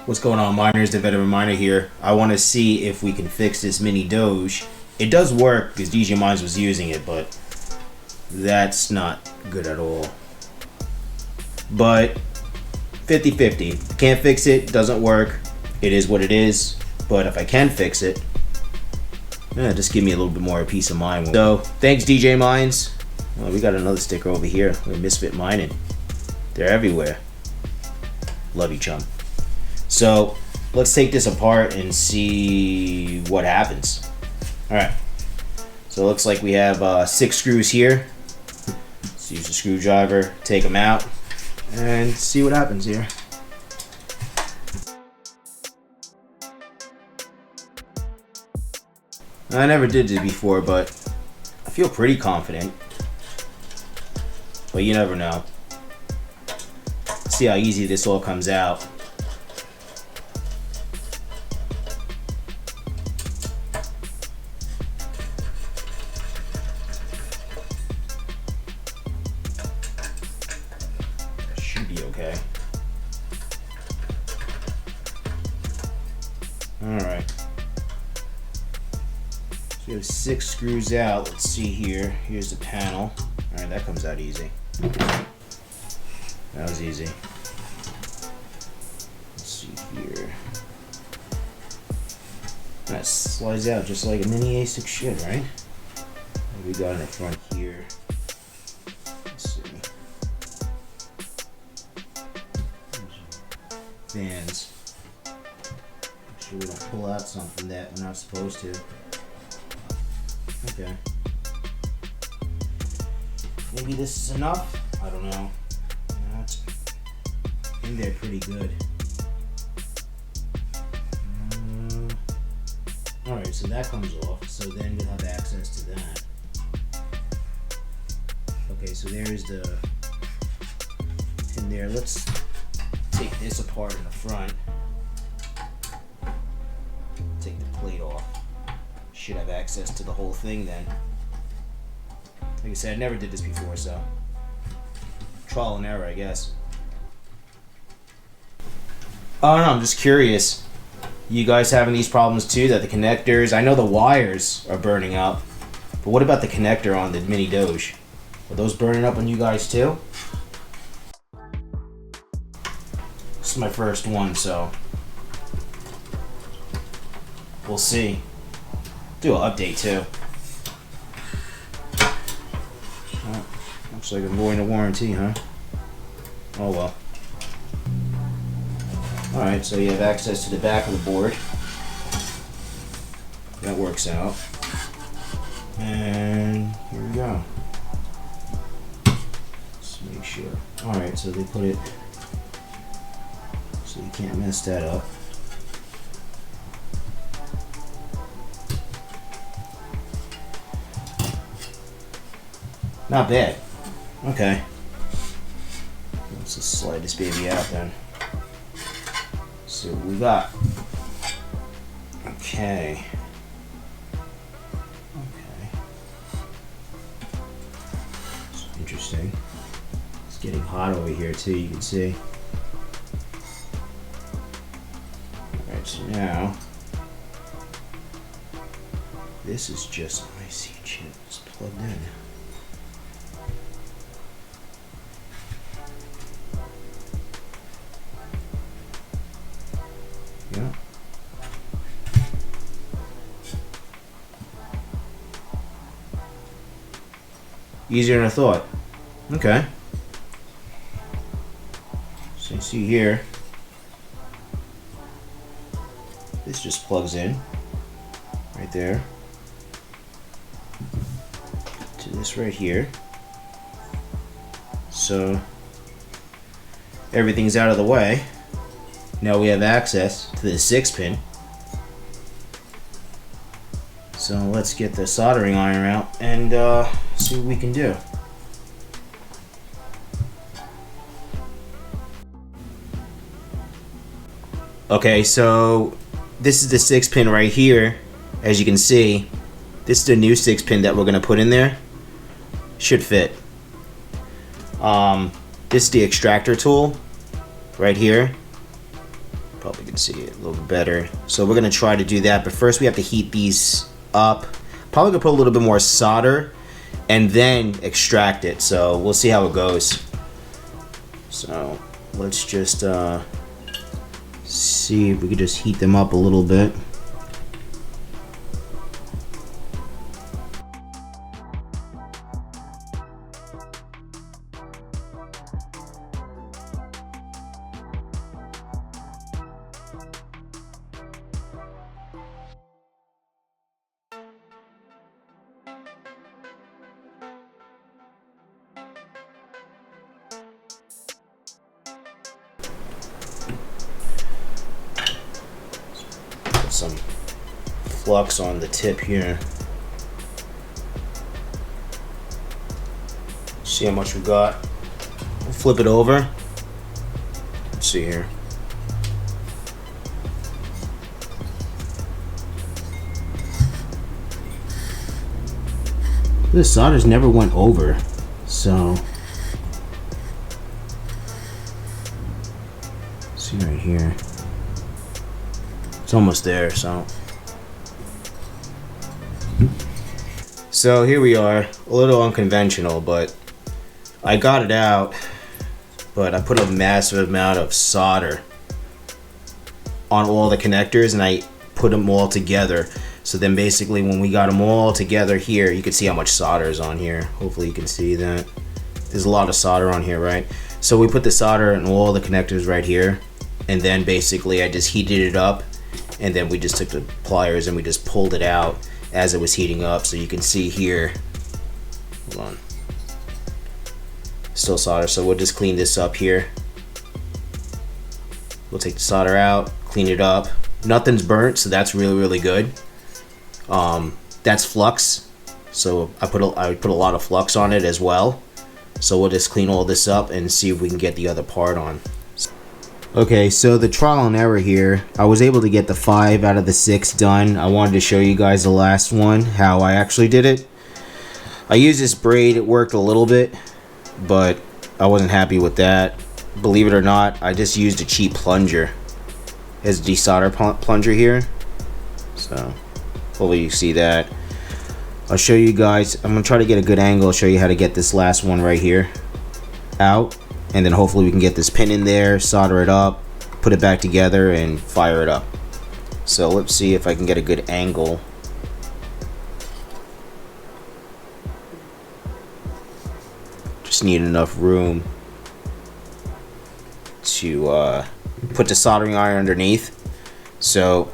What's going on, miners? The Veteran Miner here. I want to see if we can fix this Mini Doge. It does work because DJ Mines was using it, but that's not good at all. But 50-50. Can't fix it, doesn't work. It is what it is. But if I can fix it, just give me a little bit more peace of mind. So thanks, DJ Mines. Well, we got another sticker over here with Misfit Mining. They're everywhere. Love you, chum. So let's take this apart and see what happens. Alright, so it looks like we have 6 screws here. Let's use a screwdriver, take them out, and see what happens here. I never did this before, but I feel pretty confident. But you never know. See how easy this all comes out. That should be okay. Alright. So we have 6 screws out. Let's see here. Here's the panel. Alright, that comes out easy. That was easy. Let's see here. That slides out just like a mini ASIC should, right? What we got in the front here? Let's see. Fans. Make sure we don't pull out something that we're not supposed to. Okay. Maybe this is enough? I don't know. That's in there pretty good. Alright, so that comes off. So then we'll have access to that. Okay, so there's the pin there. Let's take this apart in the front. Take the plate off. Should have access to the whole thing then. Like I said, I never did this before, so trial and error, I guess. Oh no, I'm just curious. You guys having these problems too? That the connectors, I know the wires are burning up, but what about the connector on the Mini Doge? Are those burning up on you guys too? This is my first one, so we'll see. Do an update too. Looks like I'm voiding a warranty, huh? Oh well. Alright, so you have access to the back of the board. That works out. And here we go. Let's make sure. Alright, so they put it so you can't mess that up. Not bad. Okay. Let's just slide this baby out then. See what we got. Okay. Okay. It's interesting. It's getting hot over here too, you can see. Alright, so now this is just IC chip. It's plugged in. Yeah. Easier than I thought. Okay. So you see here, this just plugs in right there to this right here. So everything's out of the way. Now we have access to the 6-pin. So let's get the soldering iron out and see what we can do. Okay, so this is the 6-pin right here. As you can see, this is the new 6-pin that we're gonna put in there. Should fit. This is the extractor tool right here. Probably can see it a little bit better. So we're gonna try to do that, but first we have to heat these up. Probably gonna put a little bit more solder and then extract it. So we'll see how it goes. So let's just see if we could just heat them up a little bit. Some flux on the tip here. See how much we got. We'll flip it over. Let's see here. This solder's never went over, so see right here. It's almost there, so here we are. A little unconventional, but I got it out, but I put a massive amount of solder on all the connectors and I put them all together. So then basically when we got them all together here, you can see how much solder is on here. Hopefully you can see that. There's a lot of solder on here, right? So we put the solder in all the connectors right here, and then basically I just heated it up, and then we just took the pliers and we just pulled it out as it was heating up. So you can see here, hold on, still solder. So we'll just clean this up here. We'll take the solder out, clean it up. Nothing's burnt, so that's really good. That's flux, so I put a lot of flux on it as well. So we'll just clean all this up and see if we can get the other part on. Okay, so the trial and error here, I was able to get the 5 out of the 6 done. I wanted to show you guys the last one, how I actually did it. I used this braid, it worked a little bit, but I wasn't happy with that. Believe it or not, I just used a cheap plunger as a desolder plunger here. So hopefully you see that. I'll show you guys, I'm gonna try to get a good angle, show you how to get this last one right here out. And then hopefully we can get this pin in there, solder it up, put it back together, and fire it up. So let's see if I can get a good angle. Just need enough room to put the soldering iron underneath. So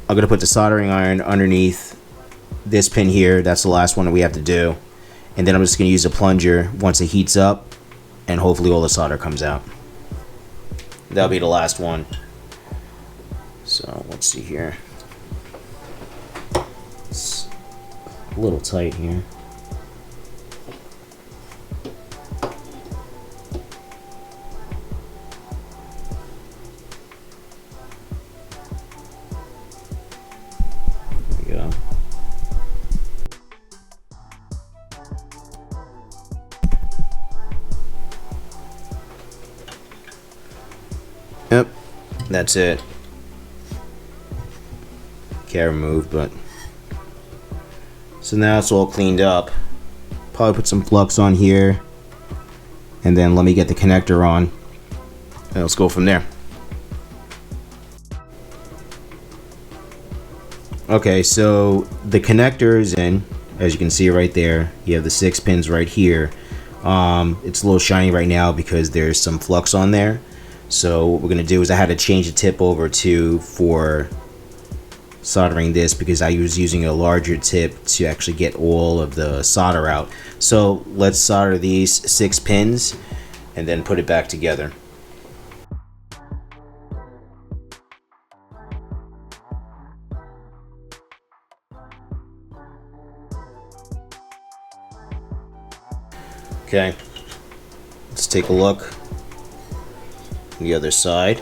I'm gonna put the soldering iron underneath this pin here. That's the last one that we have to do. And then I'm just gonna use a plunger once it heats up, and hopefully all the solder comes out. That'll be the last one. So let's see here. It's a little tight here. There we go. Yep, that's it. Can't remove, but so now it's all cleaned up. Probably put some flux on here, and then let me get the connector on, and let's go from there. Okay, so the connector is in, as you can see right there. You have the 6 pins right here. It's a little shiny right now because there's some flux on there. So what we're gonna do is I had to change the tip over for soldering this because I was using a larger tip to actually get all of the solder out. So let's solder these 6 pins and then put it back together. Okay, let's take a look on the other side.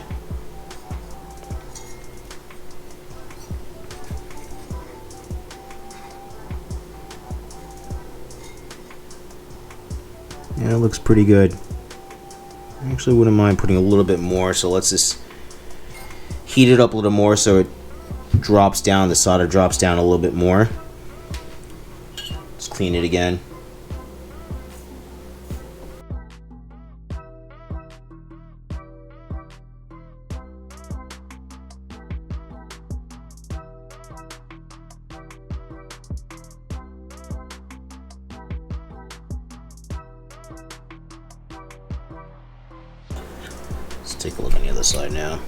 Yeah, it looks pretty good. I actually wouldn't mind putting a little bit more, so let's just heat it up a little more so it drops down, the solder drops down a little bit more. Let's clean it again. Let's take a look on the other side now.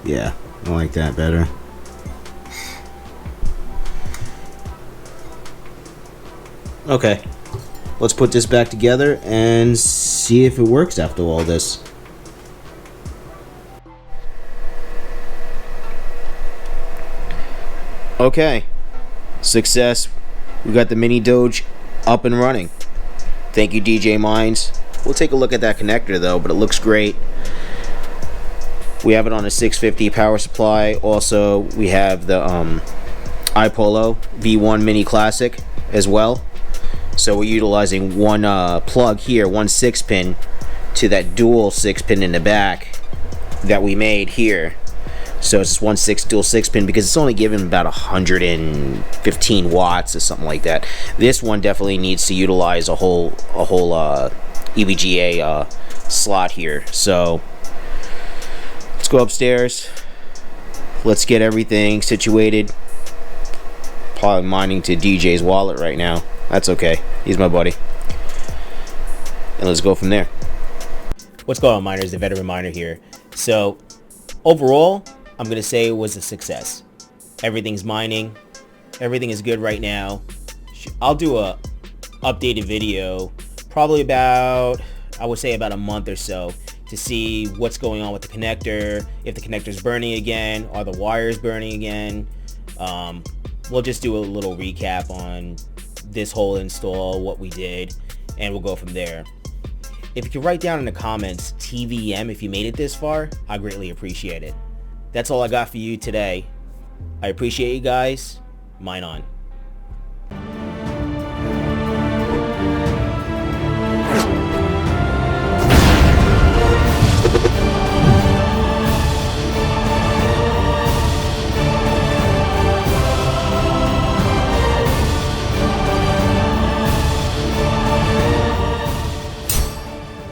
Yeah, I like that better. Okay, let's put this back together and see if it works after all this. Okay, success. We got the Mini Doge up and running. Thank you, DJ Mines. We'll take a look at that connector though, but it looks great. We have it on a 650 power supply. Also, we have the iPolo V1 Mini Classic as well. So we're utilizing one plug here, one 6-pin, to that dual 6-pin in the back that we made here. So it's one dual 6-pin because it's only given about 115 watts or something like that. This one definitely needs to utilize a whole EVGA slot here. So let's go upstairs. Let's get everything situated. Probably mining to DJ's wallet right now. That's okay. He's my buddy. And let's go from there. What's going on, miners? The veteran miner here. So overall, I'm going to say it was a success. Everything's mining. Everything is good right now. I'll do a updated video probably about, I would say about a month or so, to see what's going on with the connector, if the connector's burning again, are the wires burning again. We'll just do a little recap on this whole install, what we did, and we'll go from there. If you could write down in the comments TVM if you made it this far, I greatly appreciate it. That's all I got for you today. I appreciate you guys. Mine on.